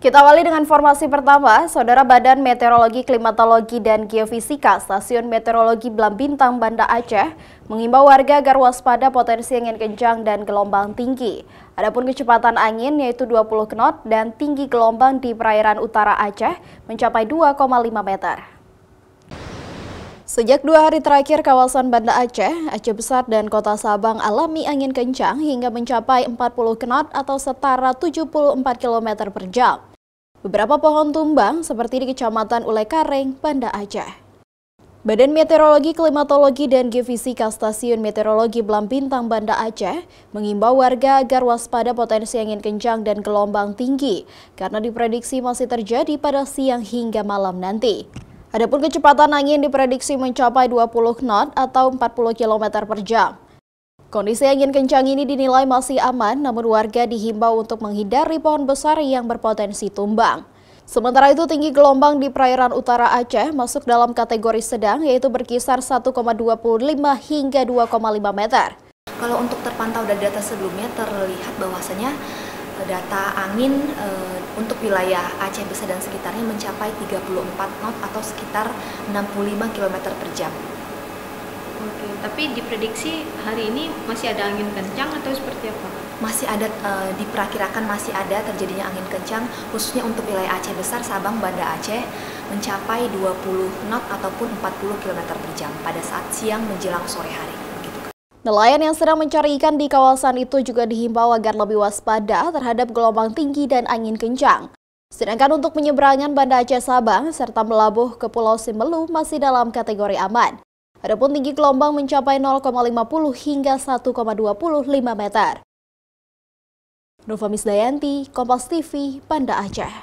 Kita awali dengan informasi pertama, Saudara Badan Meteorologi, Klimatologi, dan Geofisika Stasiun Meteorologi Blambintang, Banda Aceh mengimbau warga agar waspada potensi angin kencang dan gelombang tinggi. Adapun kecepatan angin yaitu 20 knot dan tinggi gelombang di perairan utara Aceh mencapai 2,5 meter. Sejak 2 hari terakhir kawasan Banda Aceh, Aceh Besar dan Kota Sabang alami angin kencang hingga mencapai 40 knot atau setara 74 km per jam. Beberapa pohon tumbang seperti di Kecamatan Ulekareng, Banda Aceh. Badan Meteorologi, Klimatologi, dan Geofisika Stasiun Meteorologi Blambintang, Banda Aceh mengimbau warga agar waspada potensi angin kencang dan gelombang tinggi karena diprediksi masih terjadi pada siang hingga malam nanti. Adapun kecepatan angin diprediksi mencapai 20 knot atau 40 km per jam. Kondisi angin kencang ini dinilai masih aman, namun warga dihimbau untuk menghindari pohon besar yang berpotensi tumbang. Sementara itu, tinggi gelombang di perairan utara Aceh masuk dalam kategori sedang, yaitu berkisar 1,25 hingga 2,5 meter. Kalau untuk terpantau dari data sebelumnya, terlihat bahwasanya data angin untuk wilayah Aceh Besar dan sekitarnya mencapai 34 knot atau sekitar 65 km per jam. Oke, tapi diprediksi hari ini masih ada angin kencang atau seperti apa? Masih ada, diperkirakan masih ada terjadinya angin kencang, khususnya untuk wilayah Aceh Besar, Sabang, Banda Aceh, mencapai 20 knot ataupun 40 km per jam pada saat siang menjelang sore hari. Nelayan yang sedang mencari ikan di kawasan itu juga dihimbau agar lebih waspada terhadap gelombang tinggi dan angin kencang. Sedangkan untuk penyeberangan Banda Aceh Sabang serta melabuh ke Pulau Simelu masih dalam kategori aman. Adapun tinggi gelombang mencapai 0,50 hingga 1,25 meter. Nova Misdayanti, Kompas TV, Banda Aceh.